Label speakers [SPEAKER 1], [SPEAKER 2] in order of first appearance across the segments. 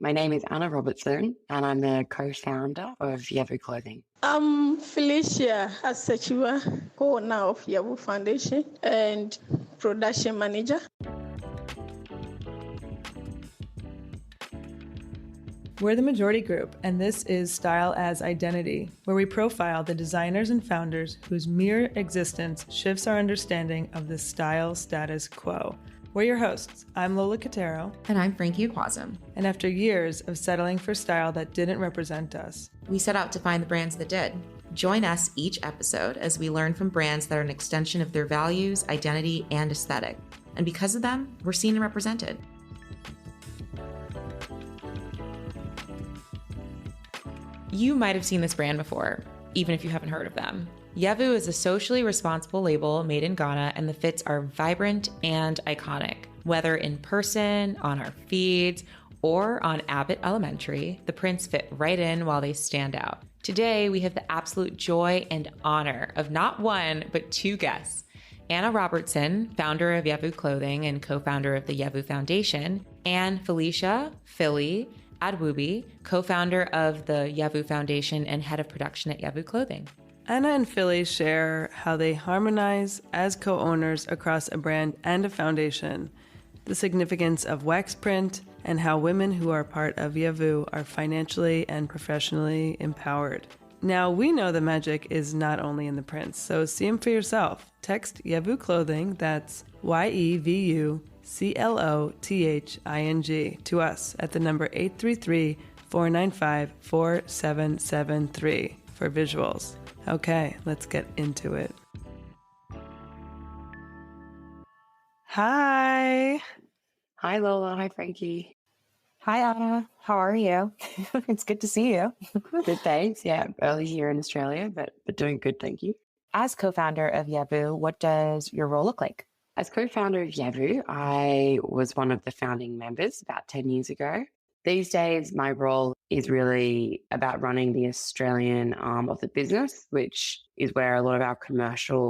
[SPEAKER 1] My name is Anna Robertson, and I'm the co-founder of YEVU Clothing.
[SPEAKER 2] I'm Felicia Asetsiwah, co-owner of YEVU Foundation and production manager.
[SPEAKER 3] We're the Majority Group, and this is Style as Identity, where we profile the designers and founders whose mere existence shifts our understanding of the style status quo. We're your hosts. I'm Lola Cotero.
[SPEAKER 4] And I'm Frankie Aquazum.
[SPEAKER 3] And after years of settling for style that didn't represent us,
[SPEAKER 4] we set out to find the brands that did. Join us each episode as we learn from brands that are an extension of their values, identity, and aesthetic. And because of them, we're seen and represented. You might have seen this brand before, even if you haven't heard of them. YEVU is a socially responsible label made in Ghana, and the fits are vibrant and iconic. Whether in person, on our feeds, or on Abbott Elementary, the prints fit right in while they stand out. Today, we have the absolute joy and honor of not one, but two guests. Anna Robertson, founder of YEVU Clothing and co-founder of the YEVU Foundation, and Felicia, Fili, Adwubi, co-founder of the YEVU Foundation and head of production at YEVU Clothing.
[SPEAKER 3] Anna and Fili share how they harmonize as co-owners across a brand and a foundation, the significance of wax print, and how women who are part of YEVU are financially and professionally empowered. Now, we know the magic is not only in the prints, so see them for yourself. Text YEVU Clothing, that's YEVU CLOTHING, to us at the number 833-495-4773 for visuals. Okay, let's get into it. Hi.
[SPEAKER 1] Hi, Lola. Hi, Frankie.
[SPEAKER 5] Hi, Anna. How are you? It's good to see you.
[SPEAKER 1] Good, thanks. Yeah, early here in Australia, but doing good, thank you.
[SPEAKER 5] As co-founder of YEVU, what does your role look like?
[SPEAKER 1] As co-founder of YEVU, I was one of the founding members about 10 years ago. These days, my role is really about running the Australian arm of the business, which is where a lot of our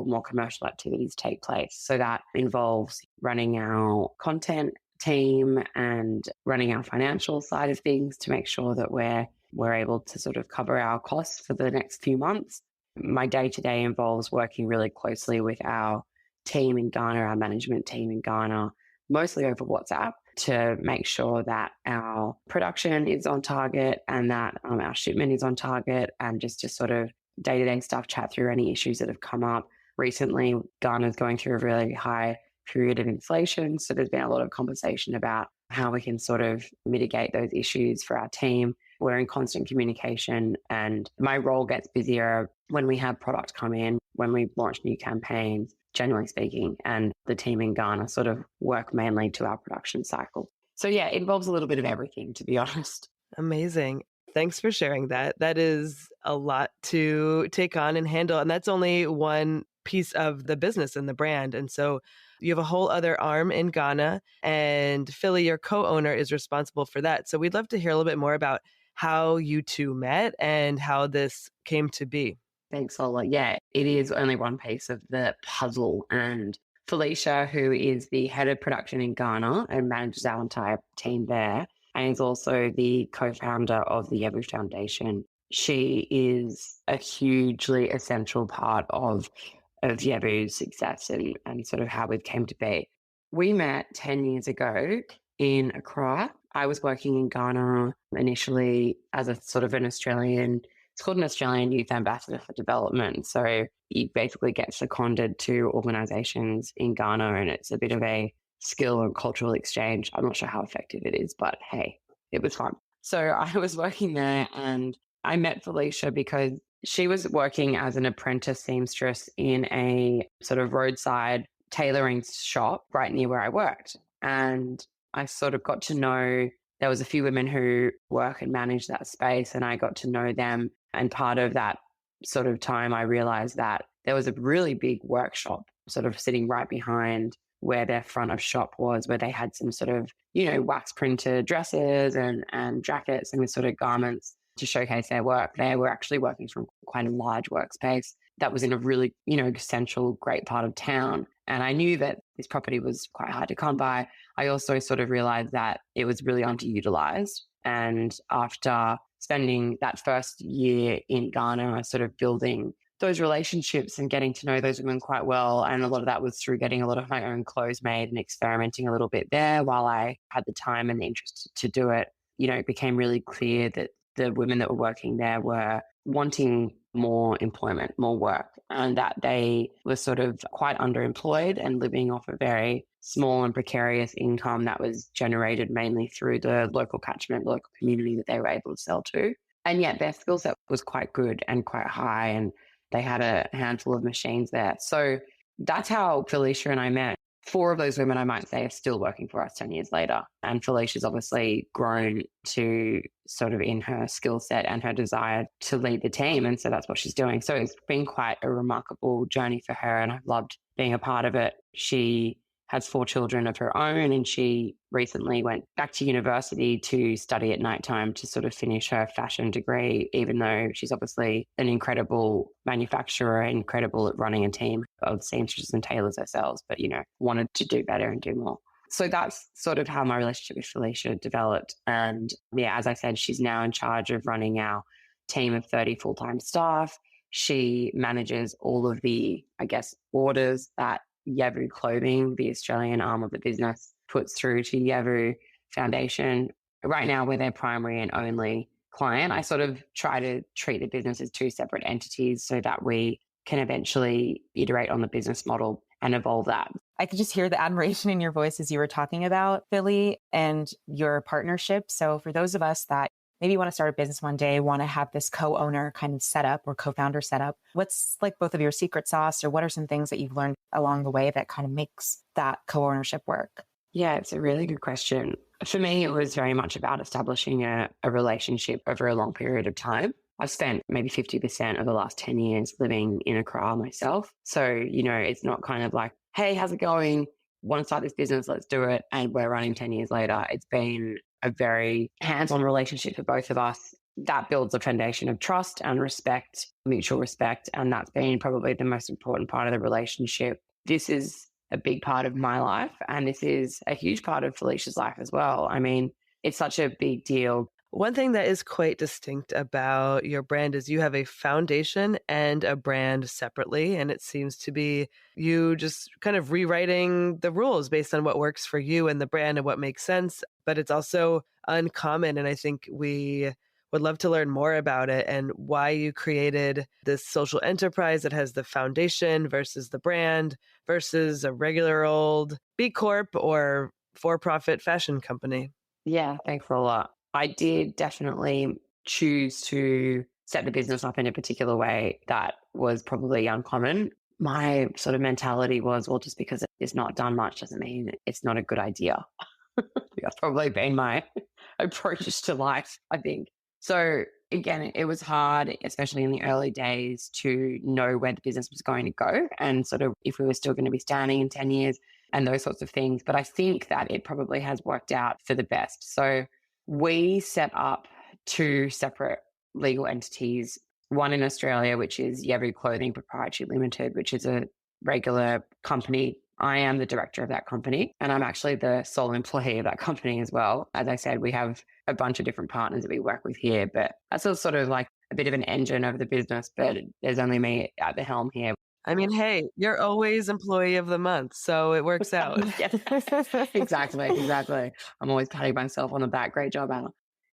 [SPEAKER 1] more commercial activities take place. So that involves running our content team and running our financial side of things to make sure that we're able to sort of cover our costs for the next few months. My day-to-day involves working really closely with our team in Ghana, our management team in Ghana, mostly over WhatsApp, to make sure that our production is on target and that our shipment is on target, and just sort of day-to-day stuff, chat through any issues that have come up. Recently, Ghana is going through a really high period of inflation, so there's been a lot of conversation about how we can sort of mitigate those issues for our team. We're in constant communication, and my role gets busier when we have product come in, when we launch new campaigns, generally speaking, and the team in Ghana sort of work mainly to our production cycle. So yeah, it involves a little bit of everything, to be honest.
[SPEAKER 3] Amazing. Thanks for sharing that. That is a lot to take on and handle. And that's only one piece of the business and the brand. And so you have a whole other arm in Ghana, and Fili, your co-owner, is responsible for that. So we'd love to hear a little bit more about how you two met and how this came to be.
[SPEAKER 1] Thanks, Lola. Yeah, it is only one piece of the puzzle. And Felicia, who is the head of production in Ghana and manages our entire team there, and is also the co-founder of the YEVU Foundation, she is a hugely essential part of YEVU's success and sort of how we came to be. We met 10 years ago in Accra. I was working in Ghana initially as a sort of it's called an Australian Youth Ambassador for Development. So you basically get seconded to organizations in Ghana, and it's a bit of a skill and cultural exchange. I'm not sure how effective it is, but hey, it was fun. So I was working there, and I met Felicia because she was working as an apprentice seamstress in a sort of roadside tailoring shop right near where I worked. And I sort of got to know, there was a few women who work and manage that space, and I got to know them. And part of that sort of time, I realized that there was a really big workshop sort of sitting right behind where their front of shop was, where they had some sort of, wax printed dresses and jackets and sort of garments to showcase their work. They were actually working from quite a large workspace that was in a really, central, great part of town. And I knew that this property was quite hard to come by. I also sort of realized that it was really underutilized. And after spending that first year in Ghana, I was sort of building those relationships and getting to know those women quite well. And a lot of that was through getting a lot of my own clothes made and experimenting a little bit there while I had the time and the interest to do it. It became really clear that the women that were working there were wanting more employment, more work, and that they were sort of quite underemployed and living off a very small and precarious income that was generated mainly through the local catchment, local community that they were able to sell to. And yet their skill set was quite good and quite high, and they had a handful of machines there. So that's how Felicia and I met. 4 of those women, I might say, are still working for us 10 years later. And Felicia's obviously grown to sort of in her skill set and her desire to lead the team. And so that's what she's doing. So it's been quite a remarkable journey for her, and I've loved being a part of it. She has 4 children of her own, and she recently went back to university to study at nighttime to sort of finish her fashion degree, even though she's obviously an incredible manufacturer, incredible at running a team of seamstresses and tailors herself, but, wanted to do better and do more. So that's sort of how my relationship with Felicia developed. And yeah, as I said, she's now in charge of running our team of 30 full-time staff. She manages all of the, orders that YEVU Clothing, the Australian arm of the business, puts through to YEVU Foundation. Right now, we're their primary and only client. I sort of try to treat the business as 2 separate entities so that we can eventually iterate on the business model and evolve that.
[SPEAKER 5] I could just hear the admiration in your voice as you were talking about Fili and your partnership. So for those of us that maybe want to start a business one day, want to have this co-owner kind of set up or co-founder set up, what's like both of your secret sauce, or what are some things that you've learned along the way that kind of makes that co-ownership work?
[SPEAKER 1] Yeah, it's a really good question. For me, it was very much about establishing a relationship over a long period of time. I've spent maybe 50% of the last 10 years living in Accra myself. So, it's not kind of like, hey, how's it going? Want to start this business? Let's do it. And we're running 10 years later. It's been a very hands-on relationship for both of us. That builds a foundation of trust and respect, mutual respect. And that's been probably the most important part of the relationship. This is a big part of my life, and this is a huge part of Felicia's life as well. I mean, it's such a big deal.
[SPEAKER 3] One thing that is quite distinct about your brand is you have a foundation and a brand separately. And it seems to be you just kind of rewriting the rules based on what works for you and the brand and what makes sense. But it's also uncommon. And I think we would love to learn more about it and why you created this social enterprise that has the foundation versus the brand versus a regular old B Corp or for-profit fashion company.
[SPEAKER 1] Yeah, thanks a lot. I did definitely choose to set the business up in a particular way that was probably uncommon. My sort of mentality was, well, just because it's not done much doesn't mean it's not a good idea. That's probably been my approach to life, I think. So again, it was hard, especially in the early days, to know where the business was going to go and sort of if we were still going to be standing in 10 years and those sorts of things. But I think that it probably has worked out for the best. So we set up 2 separate legal entities, one in Australia, which is YEVU Clothing Proprietary Limited, which is a regular company. I am the director of that company, and I'm actually the sole employee of that company as well. As I said, we have a bunch of different partners that we work with here, but that's sort of like a bit of an engine of the business, but there's only me at the helm here.
[SPEAKER 3] I mean, hey, you're always employee of the month, so it works out.
[SPEAKER 1] Exactly. I'm always patting myself on the back. Great job, Anna.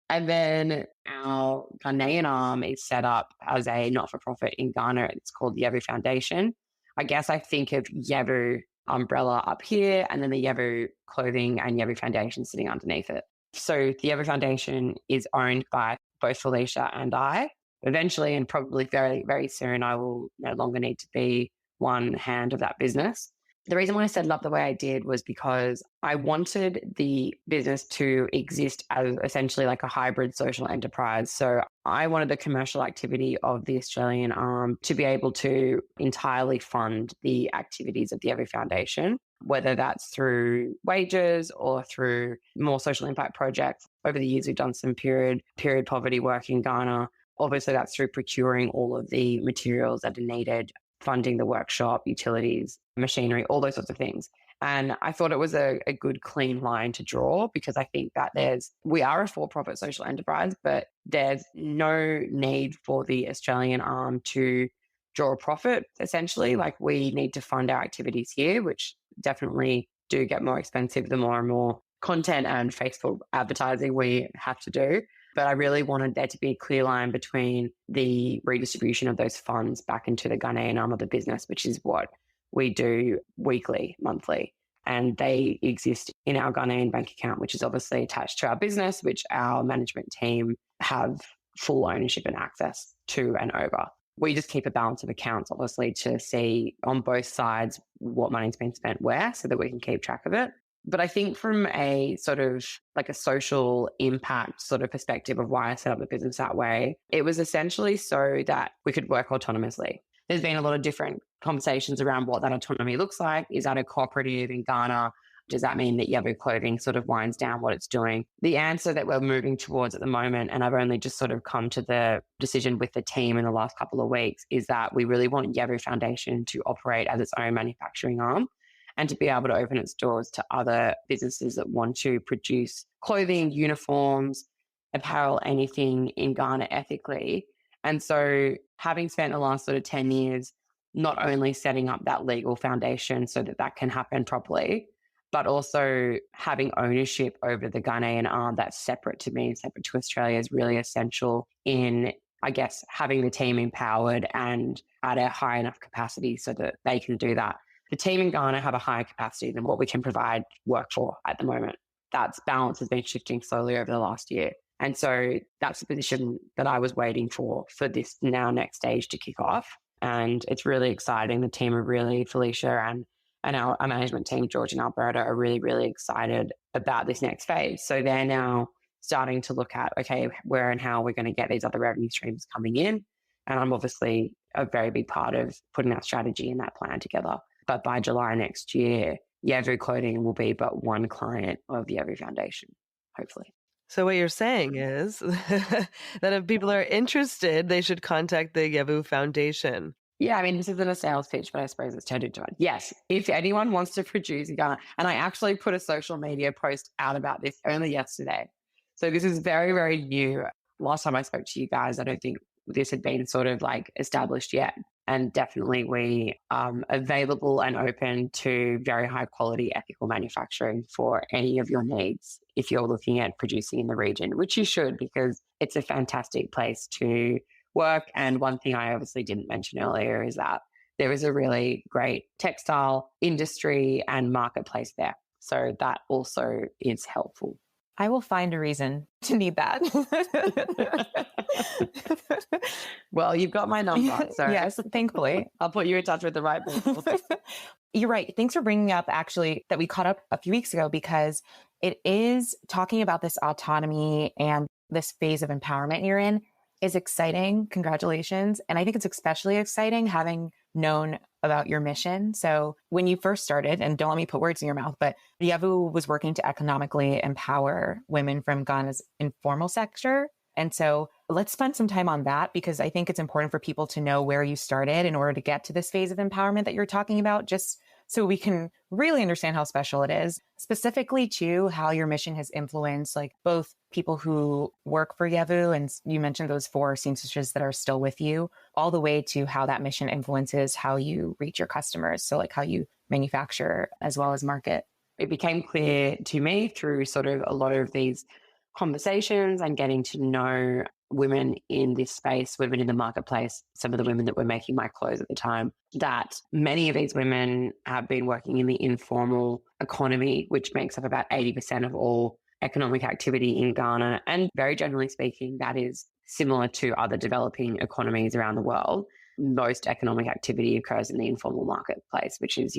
[SPEAKER 1] And then our Ghanaian arm is set up as a not-for-profit in Ghana. It's called YEVU Foundation. I guess I think of YEVU umbrella up here and then the YEVU Clothing and YEVU Foundation sitting underneath it. So the YEVU Foundation is owned by both Felicia and I. Eventually, and probably very, very soon, I will no longer need to be one hand of that business. The reason why I set it up the way I did was because I wanted the business to exist as essentially like a hybrid social enterprise. So I wanted the commercial activity of the Australian arm to be able to entirely fund the activities of the YEVU Foundation, whether that's through wages or through more social impact projects. Over the years, we've done some period poverty work in Ghana. Obviously, that's through procuring all of the materials that are needed, funding the workshop, utilities, machinery, all those sorts of things. And I thought it was a good, clean line to draw, because I think that we are a for-profit social enterprise, but there's no need for the Australian arm to draw a profit, essentially. Like, we need to fund our activities here, which definitely do get more expensive the more and more content and Facebook advertising we have to do. But I really wanted there to be a clear line between the redistribution of those funds back into the Ghanaian arm of the business, which is what we do weekly, monthly. And they exist in our Ghanaian bank account, which is obviously attached to our business, which our management team have full ownership and access to and over. We just keep a balance of accounts, obviously, to see on both sides what money's been spent where, so that we can keep track of it. But I think from a sort of like a social impact sort of perspective of why I set up the business that way, it was essentially so that we could work autonomously. There's been a lot of different conversations around what that autonomy looks like. Is that a cooperative in Ghana? Does that mean that YEVU Clothing sort of winds down what it's doing? The answer that we're moving towards at the moment, and I've only just sort of come to the decision with the team in the last couple of weeks, is that we really want YEVU Foundation to operate as its own manufacturing arm and to be able to open its doors to other businesses that want to produce clothing, uniforms, apparel, anything in Ghana ethically. And so, having spent the last sort of 10 years not only setting up that legal foundation so that that can happen properly, but also having ownership over the Ghanaian arm that's separate to me and separate to Australia, is really essential in, I guess, having the team empowered and at a high enough capacity so that they can do that. The team in Ghana have a higher capacity than what we can provide work for at the moment. That balance has been shifting slowly over the last year. And so that's the position that I was waiting for this now next stage to kick off. And it's really exciting. The team are really, Felicia and our management team, George and Alberta, are really, really excited about this next phase. So they're now starting to look at, okay, where and how we're going to get these other revenue streams coming in. And I'm obviously a very big part of putting that strategy and that plan together. But by July next year, YEVU Clothing will be but one client of the YEVU Foundation, hopefully.
[SPEAKER 3] So what you're saying is that if people are interested, they should contact the YEVU Foundation.
[SPEAKER 1] Yeah, I mean, this isn't a sales pitch, but I suppose it's turned into one. Yes, if anyone wants to produce in Ghana, and I actually put a social media post out about this only yesterday. So this is very, very new. Last time I spoke to you guys, I don't think this had been sort of like established yet. And definitely we are available and open to very high quality ethical manufacturing for any of your needs if you're looking at producing in the region, which you should, because it's a fantastic place to work. And one thing I obviously didn't mention earlier is that there is a really great textile industry and marketplace there. So that also is helpful.
[SPEAKER 5] I will find a reason to need that.
[SPEAKER 1] Well, you've got my number. So
[SPEAKER 5] yes, thankfully.
[SPEAKER 1] I'll put you in touch with the right people.
[SPEAKER 5] You're right. Thanks for bringing up actually that we caught up a few weeks ago, because it is talking about this autonomy and this phase of empowerment you're in is exciting. Congratulations. And I think it's especially exciting having known about your mission. So when you first started, and don't let me put words in your mouth, but YEVU was working to economically empower women from Ghana's informal sector. And so let's spend some time on that, because I think it's important for people to know where you started in order to get to this phase of empowerment that you're talking about, just so we can really understand how special it is, specifically to how your mission has influenced like both people who work for YEVU, and you mentioned those 4 seamstresses that are still with you, all the way to how that mission influences how you reach your customers. So like how you manufacture as well as market.
[SPEAKER 1] It became clear to me through sort of a lot of these conversations and getting to know women in this space, women in the marketplace, some of the women that were making my clothes at the time, that many of these women have been working in the informal economy, which makes up about 80% of all economic activity in Ghana. And very generally speaking, that is similar to other developing economies around the world. Most economic activity occurs in the informal marketplace, which is,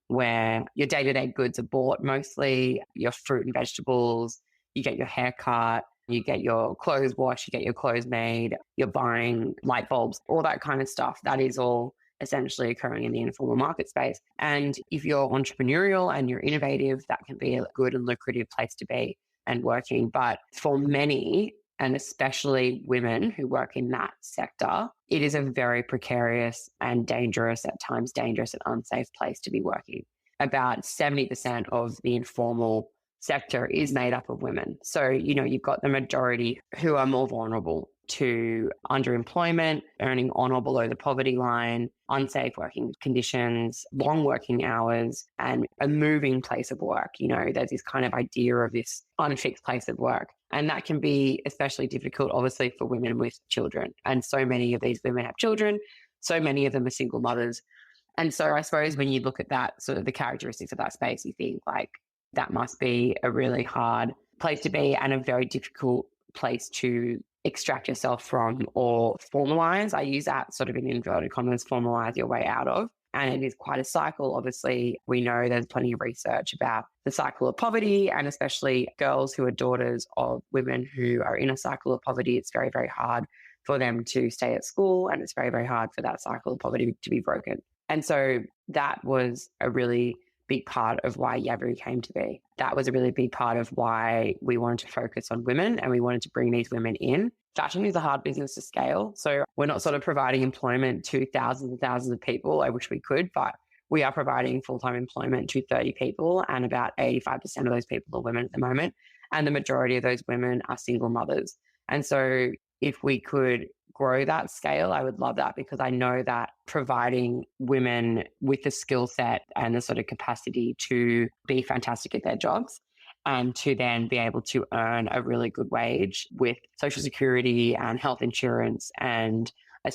[SPEAKER 1] where your day-to-day goods are bought, mostly your fruit and vegetables, you get your hair cut, you get your clothes washed, you get your clothes made, you're buying light bulbs, all that kind of stuff. That is all essentially occurring in the informal market space. And if you're entrepreneurial and you're innovative, that can be a good and lucrative place to be and working. But for many, and especially women who work in that sector, it is a very precarious and dangerous, at times dangerous and unsafe place to be working. about 70% of the informal sector is made up of women. So, you've got the majority who are more vulnerable to underemployment, earning on or below the poverty line, unsafe working conditions, long working hours, and a moving place of work. There's this kind of idea of this unfixed place of work. And that can be especially difficult, obviously, for women with children. And so many of these women have children. So many of them are single mothers. And so I suppose when you look at that, sort of the characteristics of that space, you think like that must be a really hard place to be and a very difficult place to extract yourself from or formalize. I use that sort of in inverted commas, formalize your way out of. And it is quite a cycle. Obviously, we know there's plenty of research about the cycle of poverty, and especially girls who are daughters of women who are in a cycle of poverty. It's very, very hard for them to stay at school, and it's very, very hard for that cycle of poverty to be broken. And so that was a really big part of why YEVU came to be. That was a really big part of why we wanted to focus on women and we wanted to bring these women in. Fashion is a hard business to scale. So we're not sort of providing employment to thousands and thousands of people. I wish we could, but we are providing full-time employment to 30 people, and about 85% of those people are women at the moment. And the majority of those women are single mothers. And so if we could grow that scale, I would love that, because I know that providing women with the skill set and the sort of capacity to be fantastic at their jobs and to then be able to earn a really good wage with Social Security and health insurance and a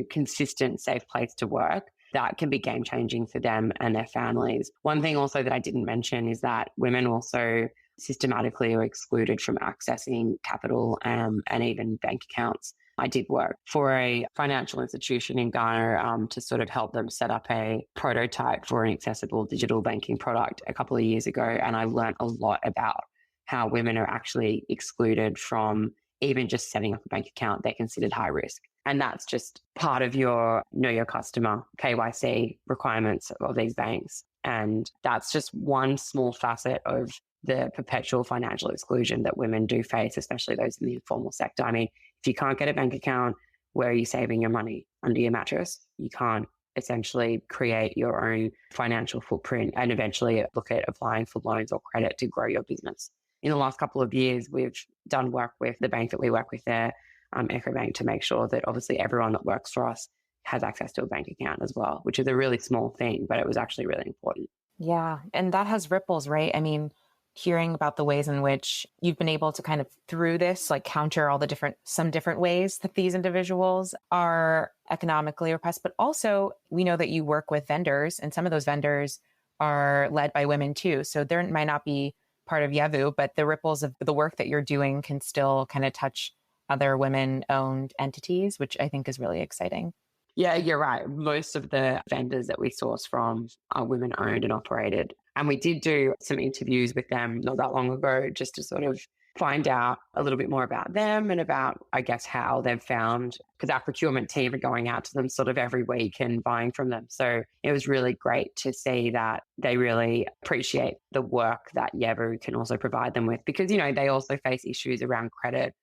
[SPEAKER 1] consistent safe place to work, that can be game changing for them and their families. One thing also that I didn't mention is that women also systematically are excluded from accessing capital and even bank accounts. I did work for a financial institution in Ghana to sort of help them set up a prototype for an accessible digital banking product a couple of years ago. And I learned a lot about how women are actually excluded from even just setting up a bank account. They're considered high risk. And that's just part of your know your customer KYC requirements of these banks. And that's just one small facet of the perpetual financial exclusion that women do face, especially those in the informal sector. I mean, if you can't get a bank account, where are you saving your money? Under your mattress? You can't essentially create your own financial footprint and eventually look at applying for loans or credit to grow your business. In the last couple of years, we've done work with the bank that we work with there, Accra-based, to make sure that obviously everyone that works for us has access to a bank account as well, which is a really small thing, but it was actually really important.
[SPEAKER 5] Yeah. And that has ripples, right? I mean, hearing about the ways in which you've been able to kind of through this, like counter all the some different ways that these individuals are economically oppressed, but also we know that you work with vendors, and some of those vendors are led by women too. So there might not be part of YEVU, but the ripples of the work that you're doing can still kind of touch other women-owned entities, which I think is really exciting.
[SPEAKER 1] Yeah, you're right. Most of the vendors that we source from are women-owned and operated. And we did do some interviews with them not that long ago, just to sort of find out a little bit more about them and about, I guess, how they've found, because our procurement team are going out to them sort of every week and buying from them. So it was really great to see that they really appreciate the work that YEVU can also provide them with, because, they also face issues around credit,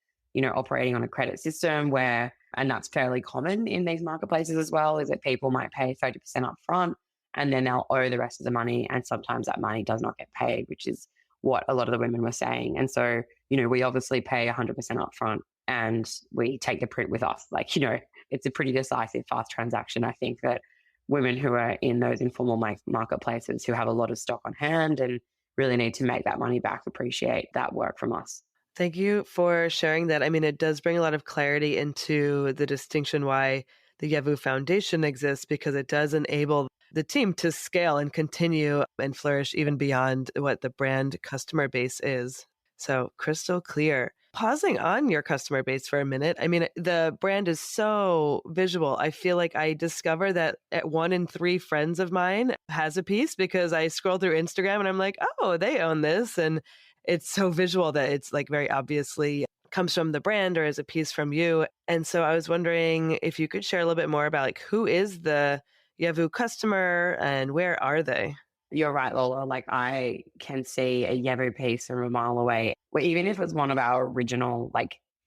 [SPEAKER 1] operating on a credit system where, and that's fairly common in these marketplaces as well, is that people might pay 30% up front and then they'll owe the rest of the money. And sometimes that money does not get paid, which is what a lot of the women were saying. And so, we obviously pay 100% up front and we take the print with us. It's a pretty decisive, fast transaction. I think that women who are in those informal marketplaces who have a lot of stock on hand and really need to make that money back appreciate that work from us.
[SPEAKER 3] Thank you for sharing that. I mean, it does bring a lot of clarity into the distinction why the YEVU Foundation exists, because it does enable the team to scale and continue and flourish even beyond what the brand customer base is. So crystal clear. Pausing on your customer base for a minute. I mean, the brand is so visual. I feel like I discover that 1 in 3 friends of mine has a piece because I scroll through Instagram and I'm like, oh, they own this. And it's so visual that it's like very obviously comes from the brand or is a piece from you. And so I was wondering if you could share a little bit more about who is the YEVU customer and where are they?
[SPEAKER 1] You're right, Lola. I can see a YEVU piece from a mile away. Well, even if it's one of our original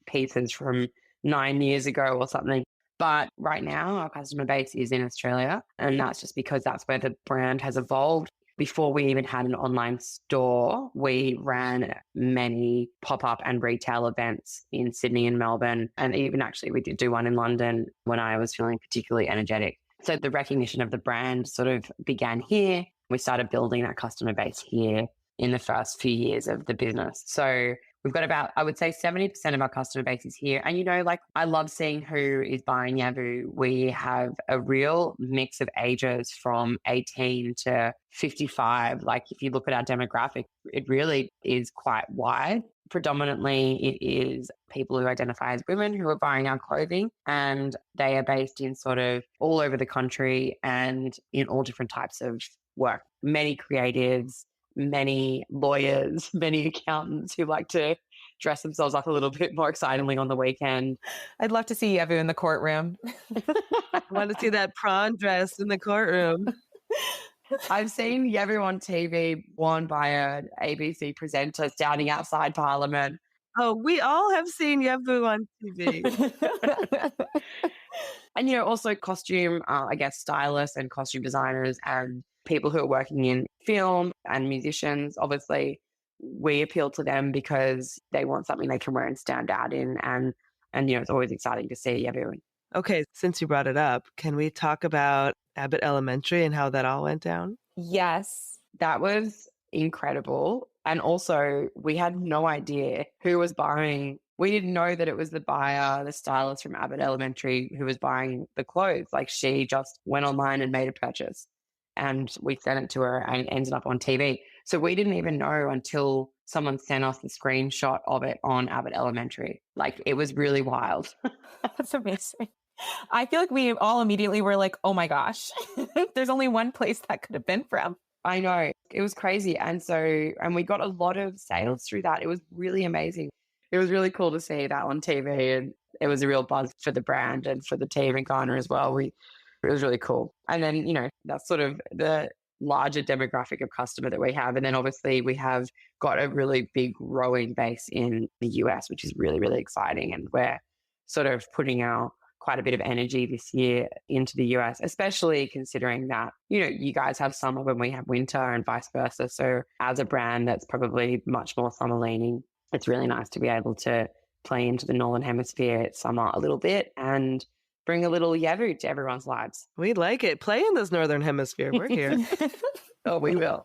[SPEAKER 1] pieces from 9 years ago or something, But right now, our customer base is in Australia, and that's just because that's where the brand has evolved. Before we even had an online store, we ran many pop-up and retail events in Sydney and Melbourne. And even actually, we did do one in London when I was feeling particularly energetic. So the recognition of the brand sort of began here. We started building that customer base here in the first few years of the business. So we've got about, I would say 70% of our customer base is here. And, like, I love seeing who is buying YEVU. We have a real mix of ages from 18 to 55. Like, if you look at our demographic, it really is quite wide. Predominantly, it is people who identify as women who are buying our clothing, and they are based in sort of all over the country and in all different types of work. Many creatives, many lawyers, many accountants who like to dress themselves up a little bit more excitingly on the weekend.
[SPEAKER 5] I'd love to see YEVU in the courtroom.
[SPEAKER 3] I want to see that prawn dress in the courtroom.
[SPEAKER 1] I've seen YEVU on TV worn by an ABC presenter standing outside Parliament.
[SPEAKER 3] Oh, we all have seen YEVU on TV.
[SPEAKER 1] And, also costume, stylists and costume designers and people who are working in film and musicians. Obviously, we appeal to them because they want something they can wear and stand out in. And it's always exciting to see YEVU.
[SPEAKER 3] Okay, since you brought it up, can we talk about Abbott Elementary and how that all went down?
[SPEAKER 5] Yes.
[SPEAKER 1] That was incredible. And also, we had no idea who was buying. We didn't know that it was the buyer, the stylist from Abbott Elementary, who was buying the clothes. Like, she just went online and made a purchase, and we sent it to her, and it ended up on TV. So we didn't even know until someone sent us the screenshot of it on Abbott Elementary. Like, it was really wild.
[SPEAKER 5] That's amazing. I feel like we all immediately were like, oh my gosh, there's only one place that could have been from.
[SPEAKER 1] I know. It was crazy. And we got a lot of sales through that. It was really amazing. It was really cool to see that on TV, and it was a real buzz for the brand and for the team in Ghana as well. It was really cool. And then, that's sort of the larger demographic of customer that we have. And then obviously we have got a really big growing base in the US, which is really, really exciting. And we're sort of putting quite a bit of energy this year into the US, especially considering that, you guys have summer when we have winter and vice versa. So as a brand that's probably much more summer leaning, it's really nice to be able to play into the Northern Hemisphere summer a little bit and bring a little YEVU to everyone's lives.
[SPEAKER 3] We like it. Play in this Northern Hemisphere. We're here.
[SPEAKER 1] Oh, we will.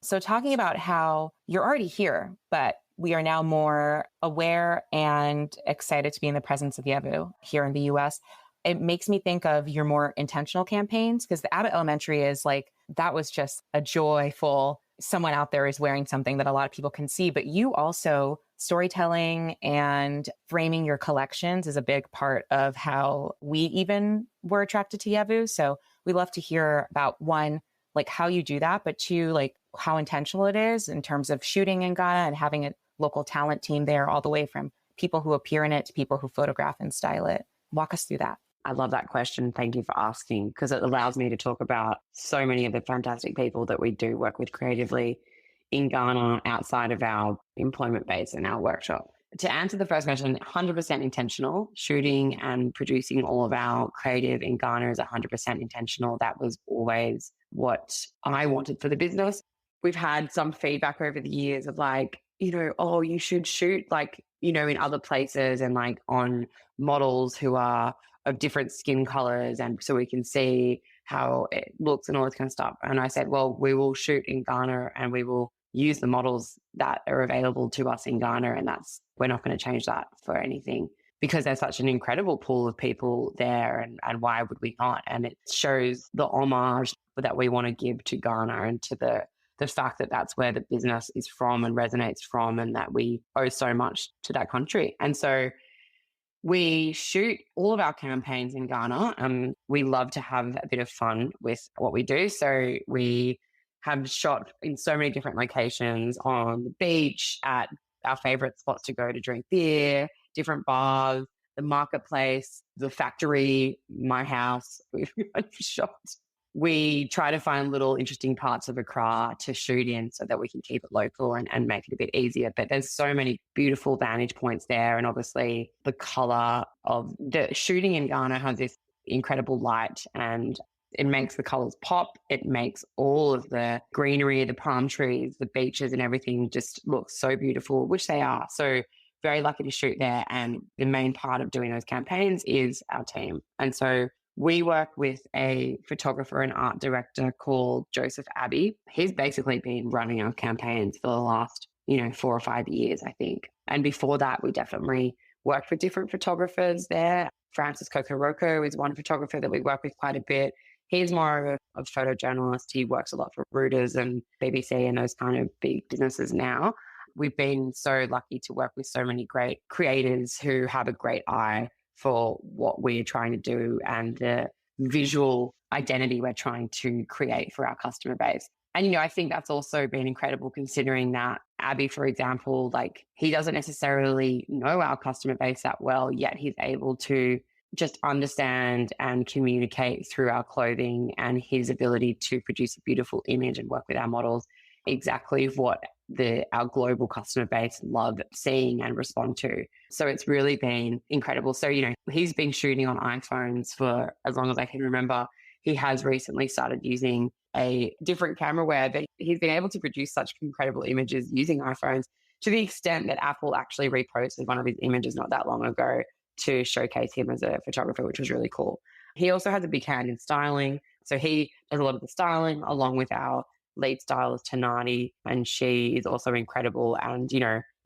[SPEAKER 5] So talking about how you're already here, but we are now more aware and excited to be in the presence of YEVU here in the US. It makes me think of your more intentional campaigns, because the Abbott Elementary is like, that was just a joyful, someone out there is wearing something that a lot of people can see. But you also, storytelling and framing your collections is a big part of how we even were attracted to YEVU. So we love to hear about, one, like how you do that, but two, like how intentional it is in terms of shooting in Ghana and having a local talent team there, all the way from people who appear in it to people who photograph and style it. Walk us through that.
[SPEAKER 1] I love that question. Thank you for asking, because it allows me to talk about so many of the fantastic people that we do work with creatively in Ghana outside of our employment base and our workshop. To answer the first question, 100% intentional. Shooting and producing all of our creative in Ghana is 100% intentional. That was always what I wanted for the business. We've had some feedback over the years of like, oh, you should shoot like, in other places and like on models who are of different skin colors, and so we can see how it looks and all this kind of stuff. And I said, well, we will shoot in Ghana and we will use the models that are available to us in Ghana. And we're not going to change that for anything, because there's such an incredible pool of people there, and why would we not? And it shows the homage that we want to give to Ghana and to the fact that that's where the business is from and resonates from, and that we owe so much to that country. And so we shoot all of our campaigns in Ghana. We love to have a bit of fun with what we do. So we have shot in so many different locations, on the beach, at our favorite spots to go to drink beer, different bars, the marketplace, the factory, my house. We've shot we try to find little interesting parts of Accra to shoot in so that we can keep it local and make it a bit easier. But there's so many beautiful vantage points there. And obviously the color of the shooting in Ghana has this incredible light, and it makes the colors pop. It makes all of the greenery, the palm trees, the beaches and everything just look so beautiful, which they are. So very lucky to shoot there. And the main part of doing those campaigns is our team. And so we work with a photographer and art director called Joseph Abbey. He's basically been running our campaigns for the last, 4 or 5 years, I think. And before that, we definitely worked with different photographers there. Francis Kokoroko is one photographer that we work with quite a bit. He's more of a photojournalist. He works a lot for Reuters and BBC and those kind of big businesses now. We've been so lucky to work with so many great creators who have a great eye for what we're trying to do and the visual identity we're trying to create for our customer base. And, I think that's also been incredible considering that Abby, for example, he doesn't necessarily know our customer base that well, yet he's able to just understand and communicate through our clothing and his ability to produce a beautiful image and work with our models exactly what our global customer base love seeing and respond to. So it's really been incredible. So, he's been shooting on iPhones for as long as I can remember. He has recently started using a different camera but he's been able to produce such incredible images using iPhones to the extent that Apple actually reposted one of his images not that long ago to showcase him as a photographer, which was really cool. He also has a big hand in styling. So he does a lot of the styling along with our lead stylist, Tanani, and she is also incredible. And,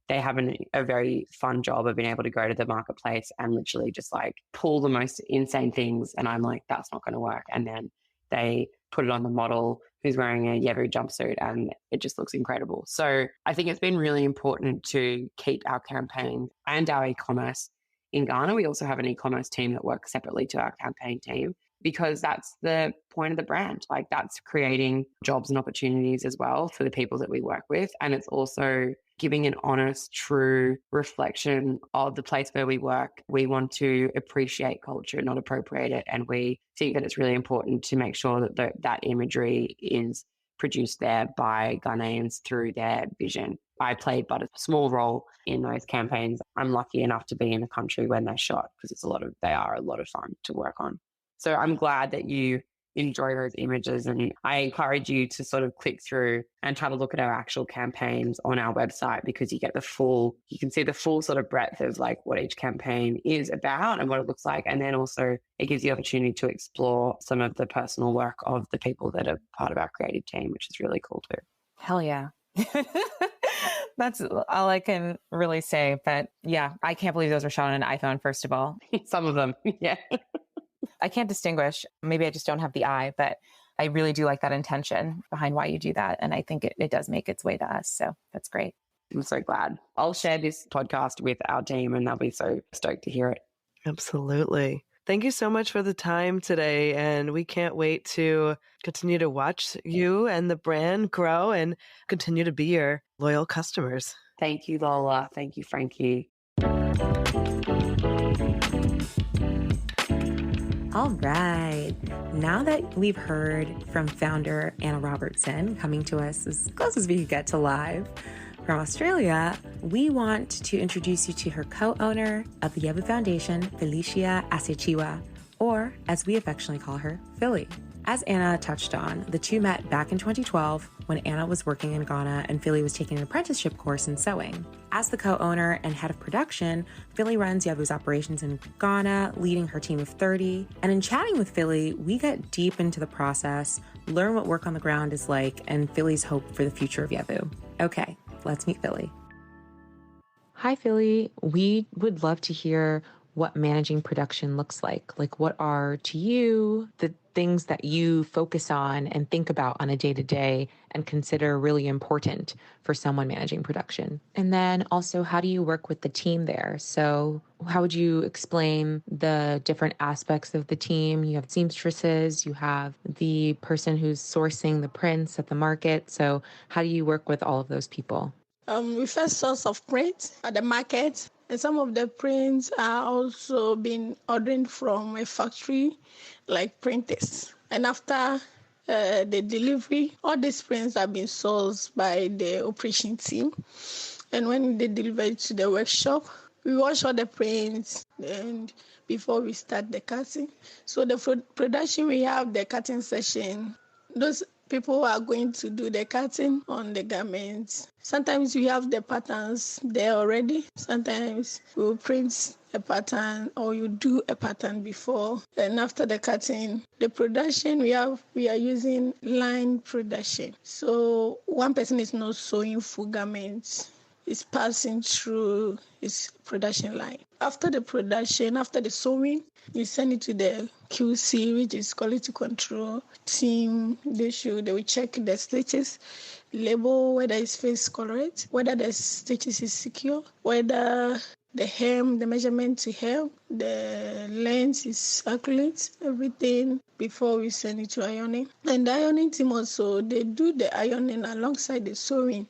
[SPEAKER 1] they have a very fun job of being able to go to the marketplace and literally just pull the most insane things. And I'm like, that's not going to work. And then they put it on the model who's wearing a YEVU jumpsuit and it just looks incredible. So I think it's been really important to keep our campaign and our e-commerce in Ghana. We also have an e-commerce team that works separately to our campaign team because that's the point of the brand. That's creating jobs and opportunities as well for the people that we work with. And it's also giving an honest, true reflection of the place where we work. We want to appreciate culture, not appropriate it. And we think that it's really important to make sure that that imagery is produced there by Ghanaians through their vision. I played but a small role in those campaigns. I'm lucky enough to be in the country when they're shot because they are a lot of fun to work on. So I'm glad that you enjoy those images, and I encourage you to sort of click through and have a look at our actual campaigns on our website because you can see the full sort of breadth of what each campaign is about and what it looks like. And then also it gives you the opportunity to explore some of the personal work of the people that are part of our creative team, which is really cool too.
[SPEAKER 5] Hell yeah. That's all I can really say. But yeah, I can't believe those were shot on an iPhone, first of all.
[SPEAKER 1] Some of them, yeah.
[SPEAKER 5] I can't distinguish. Maybe I just don't have the eye, but I really do like that intention behind why you do that. And I think it does make its way to us. So that's great.
[SPEAKER 1] I'm so glad. I'll share this podcast with our team and they'll be so stoked to hear it.
[SPEAKER 3] Absolutely. Thank you so much for the time today. And we can't wait to continue to watch you and the brand grow and continue to be your loyal customers.
[SPEAKER 1] Thank you, Lola. Thank you, Frankie.
[SPEAKER 4] All right. Now that we've heard from founder Anna Robertson coming to us as close as we could get to live from Australia, we want to introduce you to her co-owner of the YEVU Foundation, Felicia Asetsiwah, or as we affectionately call her, Fili. As Anna touched on, the two met back in 2012 when Anna was working in Ghana and Fili was taking an apprenticeship course in sewing. As the co-owner and head of production, Fili runs YEVU's operations in Ghana, leading her team of 30. And in chatting with Fili, we get deep into the process, learn what work on the ground is like, and Fili's hope for the future of YEVU. Okay, let's meet Fili. Hi, Fili. We would love to hear what managing production looks like. What are, to you, the things that you focus on and think about on a day-to-day and consider really important for someone managing production? And then also, how do you work with the team there? So how would you explain the different aspects of the team? You have seamstresses, you have the person who's sourcing the prints at the market. So how do you work with all of those people?
[SPEAKER 2] We first source of prints at the market. And some of the prints are also being ordered from a factory like printers. And after the delivery. All these prints have been sourced by the operation team. And when they deliver it to the workshop, we wash all the prints and before we start the cutting. So the production, we have the cutting session. Those people are going to do the cutting on the garments. Sometimes we have the patterns there already. Sometimes we'll print a pattern or you do a pattern before. And after the cutting, the production we are using line production. So one person is not sewing full garments. It's passing through its production line. After the production, after the sewing, you send it to the QC, which is quality control team. They will check the stitches, label whether it's face correct, whether the stitches is secure, whether the hem, the measurement to hem, the length is accurate, everything before we send it to ironing. And the ironing team also, they do the ironing alongside the sewing.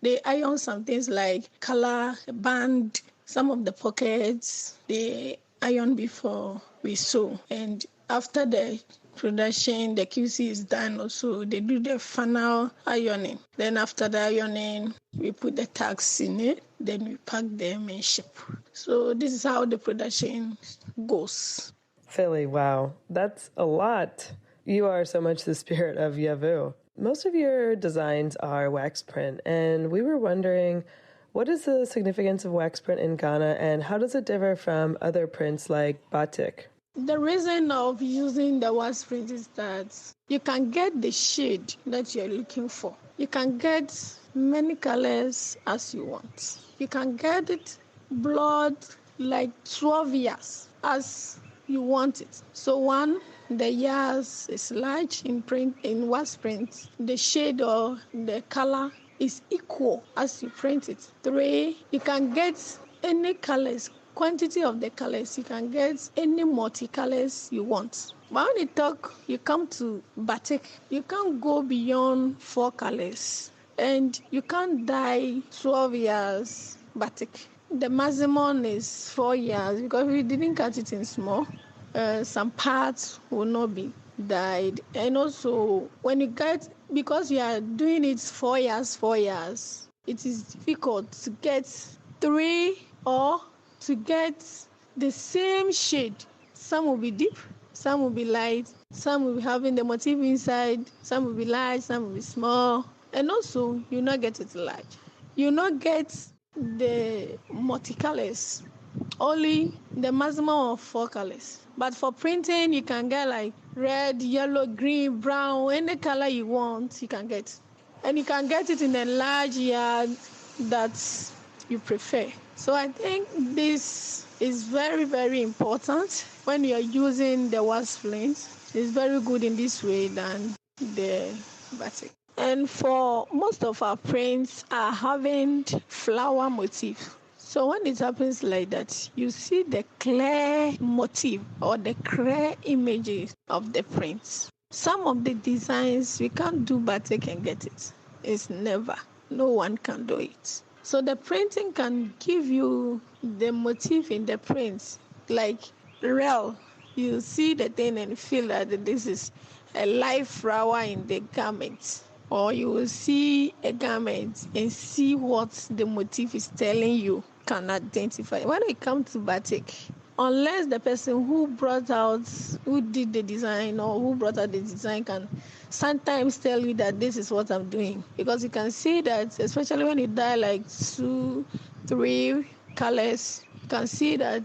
[SPEAKER 2] They iron some things like color, band, some of the pockets. They iron before we sew. And after the production, the QC is done also. They do the final ironing. Then after the ironing, we put the tags in it. Then we pack them and ship. So this is how the production goes.
[SPEAKER 3] Fili, wow, that's a lot. You are so much the spirit of YEVU. Most of your designs are wax print, and we were wondering, what is the significance of wax print in Ghana, and how does it differ from other prints like batik?
[SPEAKER 2] The reason of using the wax print is that you can get the shade that you're looking for. You can get many colors as you want. You can get it blood like 12 years as you want it. So one, the years is large in print, in wax print. The shade or the color is equal as you print it. 3, you can get any colors, quantity of the colors. You can get any multicolors you want. But when you come to batik, you can't go beyond 4 colors. And you can't dye 12 years batik. The maximum is 4 years because if you didn't cut it in small, some parts will not be dyed. And also, when you because you are doing it 4 years, it is difficult to get 3 or to get the same shade. Some will be deep, some will be light, some will be having the motif inside, some will be light, some will be small. And also, you not get it large. You not get the multicolors, only the maximum of 4 colors. But for printing, you can get like red, yellow, green, brown, any color you want, you can get. And you can get it in a large yard that you prefer. So I think this is very, very important when you are using the wax print. It's very good in this way than the batik. And for most of our prints are having flower motif. So when it happens like that, you see the clear motif or the clear images of the prints. Some of the designs, we can't do batik and get it. It's never. No one can do it. So the printing can give you the motif in the prints, like real. You see the thing and feel that this is a live flower in the garment. Or you will see a garment and see what the motif is telling you, can identify. When it comes to batik, unless the person who did the design or who brought out the design can sometimes tell you that this is what I'm doing. Because you can see that, especially when you dye like 2, 3 colors, you can see that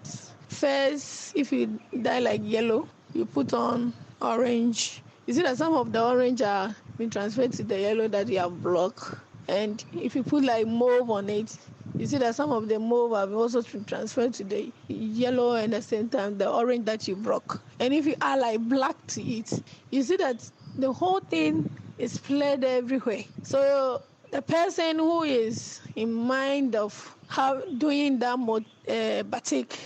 [SPEAKER 2] first, if you dye like yellow, you put on orange. You see that some of the orange are been transferred to the yellow that you have blocked. And if you put like mauve on it, you see that some of the mauve have also been transferred to the yellow and at the same time the orange that you broke. And if you add like black to it, you see that the whole thing is played everywhere. So the person who is in mind of doing that batik,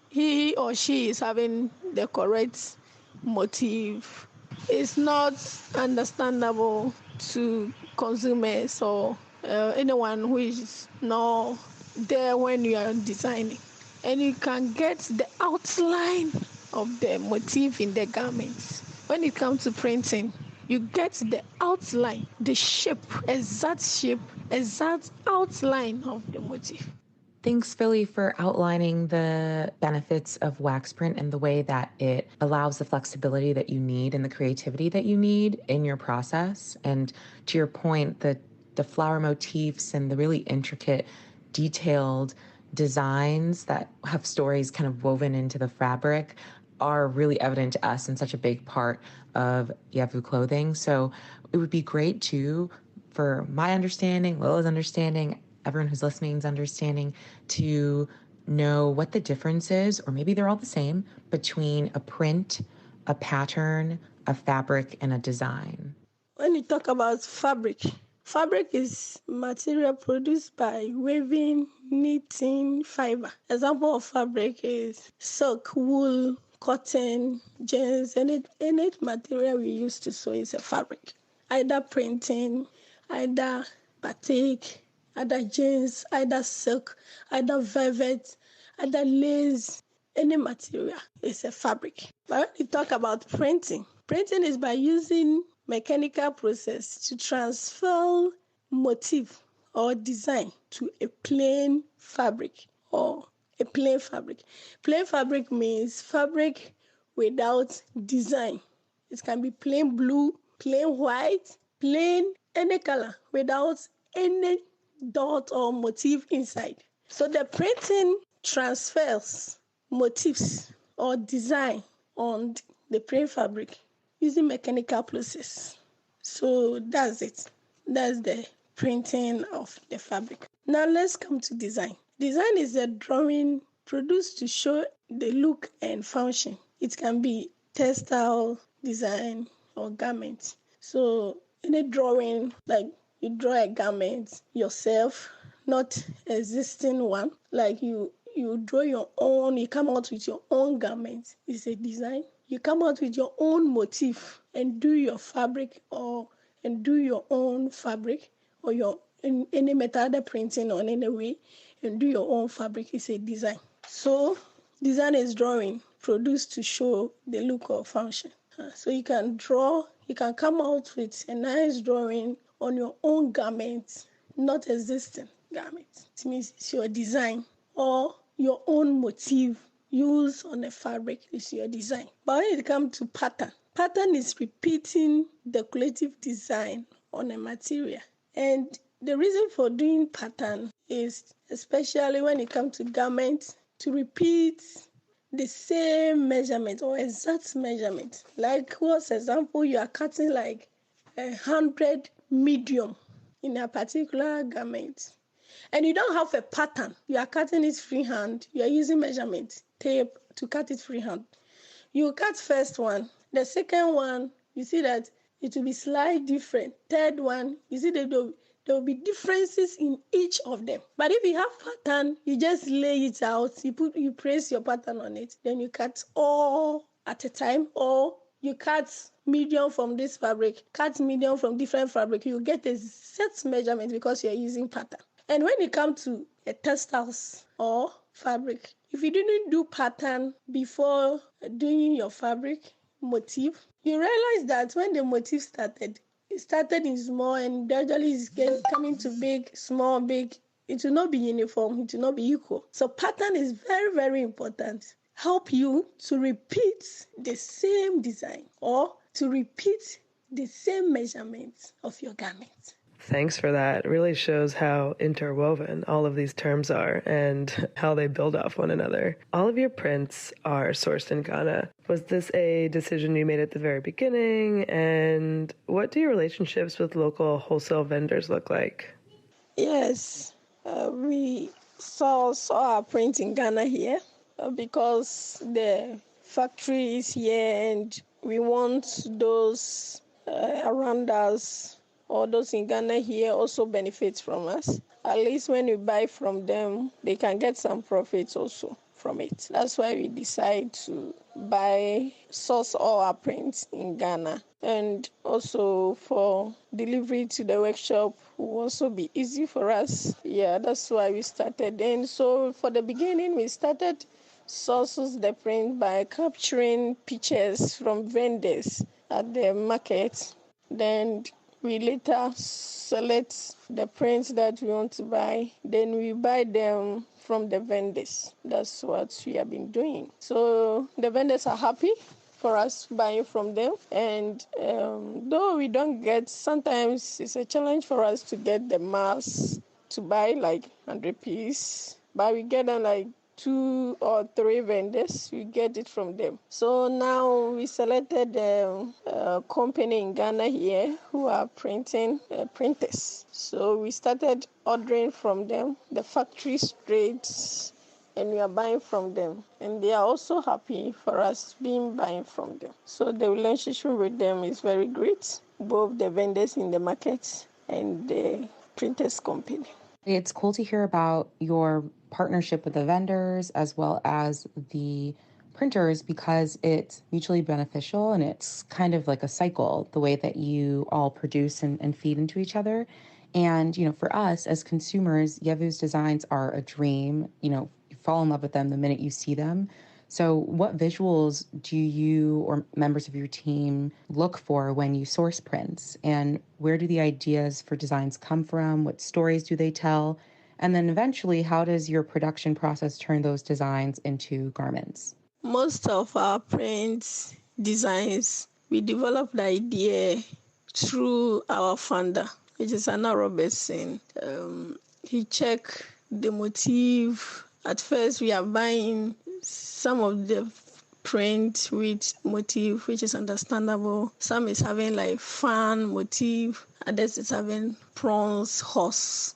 [SPEAKER 2] he or she is having the correct motive. It's not understandable to consumers or anyone who is not there when you are designing. And you can get the outline of the motif in the garments. When it comes to printing, You get the outline, the shape, exact outline of the motif.
[SPEAKER 5] Thanks, Fili, for outlining the benefits of wax print and the way that it allows the flexibility that you need and the creativity that you need in your process. And to your point, the flower motifs and the really intricate, detailed designs that have stories kind of woven into the fabric are really evident to us and such a big part of YEVU clothing. So it would be great too, for my understanding, Lila's understanding, everyone who's listening's understanding, to know what the difference is, or maybe they're all the same, between a print, a pattern, a fabric, and a design.
[SPEAKER 2] When you talk about fabric, fabric is material produced by weaving, knitting, fiber. Example of fabric is silk, wool, cotton, jeans, any material we use to sew is a fabric. Either printing, either batik, either jeans, either silk, either velvet, either lace, any material is a fabric. But when you talk about printing, printing is by using mechanical process to transfer motif or design to a plain fabric or a plain fabric. Plain fabric means fabric without design. It can be plain blue, plain white, plain any color without any dot or motif inside. So the printing transfers motifs or design on the plain fabric using mechanical process. So that's it. That's the printing of the fabric. Now let's come to design. Design is a drawing produced to show the look and function. It can be textile design or garment. So in a drawing, like you draw a garment yourself, not existing one, like you draw your own, you come out with your own garment. It's a design. You come out with your own motif and do your fabric and do your own fabric or your in any method printing or in any way and do your own fabric. Is a design. So design is drawing produced to show the look or function. So you can come out with a nice drawing on your own garment, not existing garment. It means it's your design or your own motif used on a fabric is your design. But when it comes to pattern is repeating decorative design on a material. And the reason for doing pattern is, especially when it comes to garments, to repeat the same measurement or exact measurement. Like what's example, you are cutting like 100 medium in a particular garment. And you don't have a pattern. You are cutting it freehand. You are using measurement tape to cut it freehand. You cut first one. The second one, you see that it will be slightly different. Third one, you see that there will be differences in each of them. But if you have pattern, you just lay it out. You place your pattern on it. Then you cut all at a time, or you cut medium from this fabric, cut medium from different fabric. You get a set measurement because you're using pattern. And when it comes to a textiles or fabric, if you didn't do pattern before doing your fabric motif, you realize that when the motif started, it started in small and gradually it's coming to big, small, big. It will not be uniform. It will not be equal. So pattern is very, very important. Help you to repeat the same design or to repeat the same measurements of your garment.
[SPEAKER 3] Thanks for that. It really shows how interwoven all of these terms are and how they build off one another. All of your prints are sourced in Ghana. Was this a decision you made at the very beginning? And what do your relationships with local wholesale vendors look like?
[SPEAKER 2] Yes, we saw our print in Ghana here because the factory is here and we want those around us or those in Ghana here also benefit from us. At least when we buy from them, they can get some profits also from it. That's why we decide to source all our prints in Ghana. And also for delivery to the workshop will also be easy for us. Yeah, that's why we started. And so for the beginning, we started sources the print by capturing pictures from vendors at the market. Then we later select the prints that we want to buy. Then we buy them from the vendors. That's what we have been doing. So the vendors are happy for us buying from them. And though we don't get, sometimes it's a challenge for us to get the mass to buy like 100 pieces, but we get them like 2 or 3 vendors, we get it from them. So now we selected a company in Ghana here who are printing printers. So we started ordering from them the factory straight, and we are buying from them. And they are also happy for us buying from them. So the relationship with them is very great, both the vendors in the market and the printers company.
[SPEAKER 5] It's cool to hear about your partnership with the vendors as well as the printers because it's mutually beneficial and it's kind of like a cycle, the way that you all produce and feed into each other. And, for us as consumers, YEVU's designs are a dream. You fall in love with them the minute you see them. So what visuals do you or members of your team look for when you source prints? And where do the ideas for designs come from? What stories do they tell? And then eventually, how does your production process turn those designs into garments?
[SPEAKER 2] Most of our print designs, we developed the idea through our founder, which is Anna Robertson. He checked the motif. At first, we are buying some of the print with motif, which is understandable. Some is having like fan motif, others is having prawns, horse.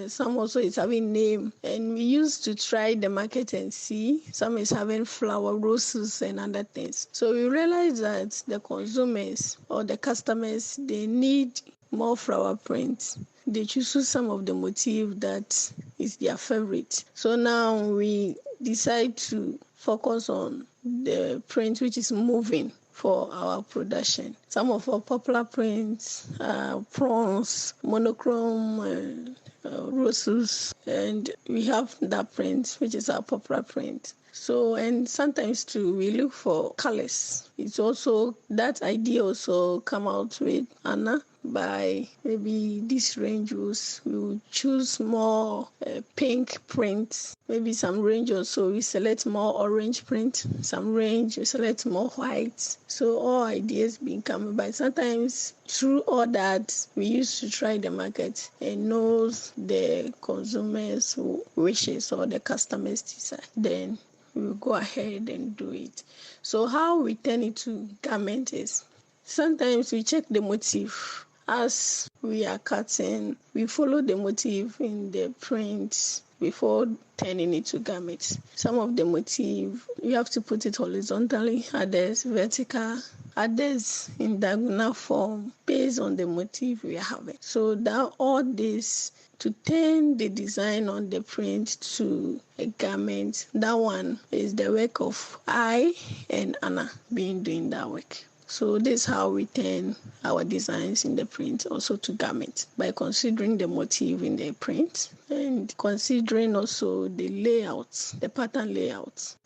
[SPEAKER 2] Some also is having name, and we used to try the market and see. Some is having flower, roses, and other things. So we realized that the consumers or the customers, they need more flower prints. They choose some of the motif that is their favorite. So now we decide to focus on the print which is moving for our production. Some of our popular prints are prawns, monochrome, roses, and we have that print which is our popular print. So, and sometimes too, we look for colors. It's also, that idea also come out with Anna by maybe this range we will choose more pink prints. Maybe some range also we select more orange print. Some range we select more white. So all ideas being coming by. Sometimes through all that, we used to try the market and knows the consumers' wishes or the customers' desire. Then we will go ahead and do it. So how we turn it to garment is sometimes we check the motif. As we are cutting, we follow the motif in the print before turning it to garments. Some of the motif, you have to put it horizontally, others vertical, others in diagonal form based on the motif we are having. So that all this to turn the design on the print to a garment, that one is the work of I and Anna doing that work. So this is how we turn our designs in the print also to garments, by considering the motif in the print and considering also the layouts, the pattern layouts.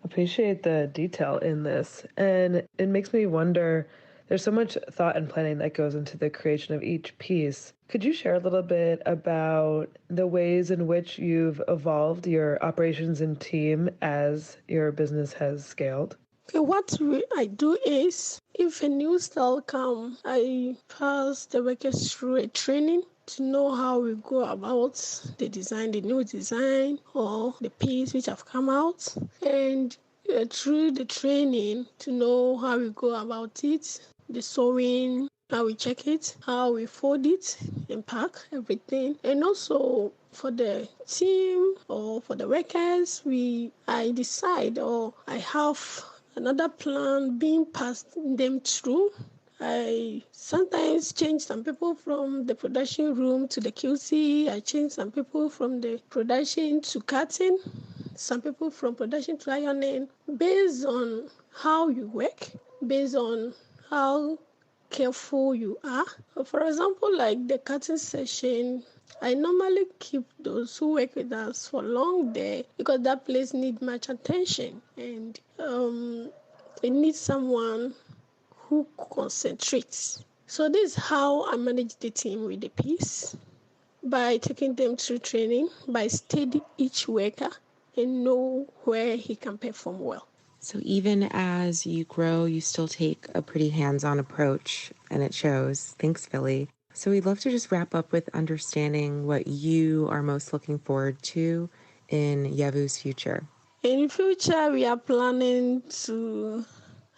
[SPEAKER 3] Appreciate the detail in this. And it makes me wonder, there's so much thought and planning that goes into the creation of each piece. Could you share a little bit about the ways in which you've evolved your operations and team as your business has scaled?
[SPEAKER 2] Okay, what I do is, if a new style comes, I pass the workers through a training to know how we go about the design, the new design, or the piece which have come out. And through the training to know how we go about it, the sewing, how we check it, how we fold it and pack everything. And also for the team or for the workers, I decide or I have another plan being passed them through. I sometimes change some people from the production room to the QC. I change some people from the production to cutting, some people from production to ironing, based on how you work, based on how careful you are. For example, like the cutting session, I normally keep those who work with us for long there because that place needs much attention, and it needs someone who concentrates. So this is how I manage the team with the piece, by taking them through training, by studying each worker and know where he can perform well.
[SPEAKER 5] So even as you grow, you still take a pretty hands-on approach, and it shows. Thanks, Fili. So we'd love to just wrap up with understanding what you are most looking forward to in YEVU's future.
[SPEAKER 2] In the future, we are planning to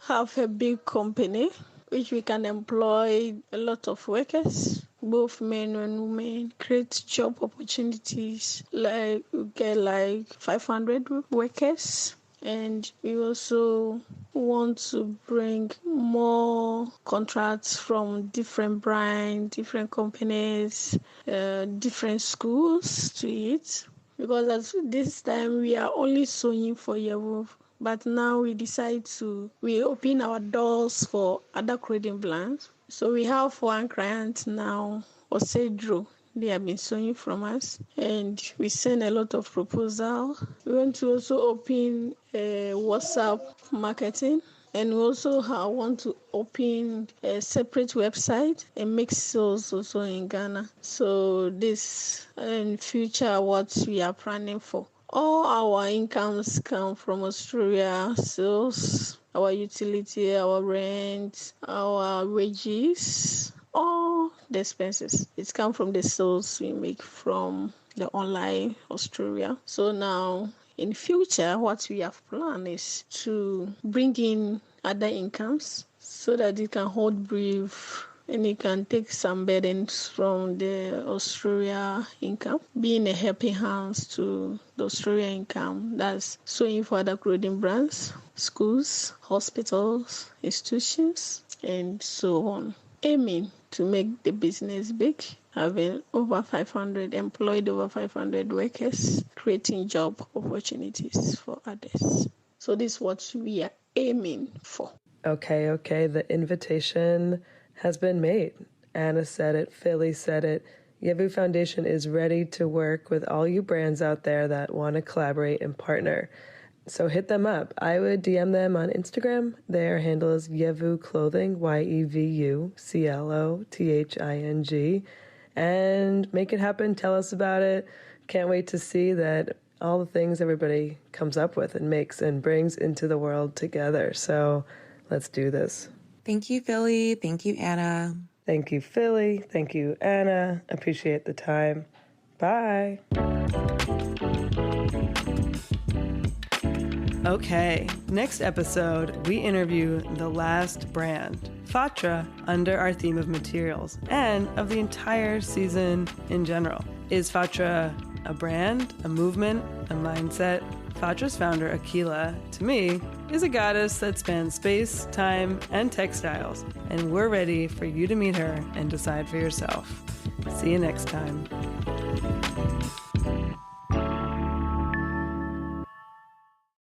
[SPEAKER 2] have a big company which we can employ a lot of workers, both men and women, create job opportunities, like we get like 500 workers. And we also want to bring more contracts from different brands, different companies, different schools to it. Because at this time we are only sewing for YEVU, but now we open our doors for other clothing brands. So we have one client now, Asetsiwah. They have been sewing from us, and we send a lot of proposals. We want to also open a WhatsApp marketing, and we also want to open a separate website and make sales also in Ghana. So this in future what we are planning for. All our incomes come from Australia, sales, our utility, our rent, our wages, all the expenses. It comes from the sales we make from the online Australia. So now in future, what we have planned is to bring in other incomes so that it can hold brief and it can take some burdens from the Australia income, being a helping hands to the Australia income. That's sewing for other clothing brands, schools, hospitals, institutions, and so on. Aiming to make the business big, having employed over 500 workers, creating job opportunities for others. So this is what we are aiming for.
[SPEAKER 3] Okay. The invitation has been made. Anna said it, Fili said it. YEVU Foundation is ready to work with all you brands out there that want to collaborate and partner. So hit them up. I would DM them on Instagram. Their handle is YEVU Clothing, YEVU CLOTHING. And make it happen. Tell us about it. Can't wait to see that all the things everybody comes up with and makes and brings into the world together. So let's do this.
[SPEAKER 5] Thank you, Fili. Thank you, Anna.
[SPEAKER 3] Thank you, Fili. Thank you, Anna. Appreciate the time. Bye. Okay, next episode, we interview the last brand, Fatra, under our theme of materials and of the entire season in general. Is Fatra a brand, a movement, a mindset? Fatra's founder, Akila, to me, is a goddess that spans space, time, and textiles, and we're ready for you to meet her and decide for yourself. See you next time.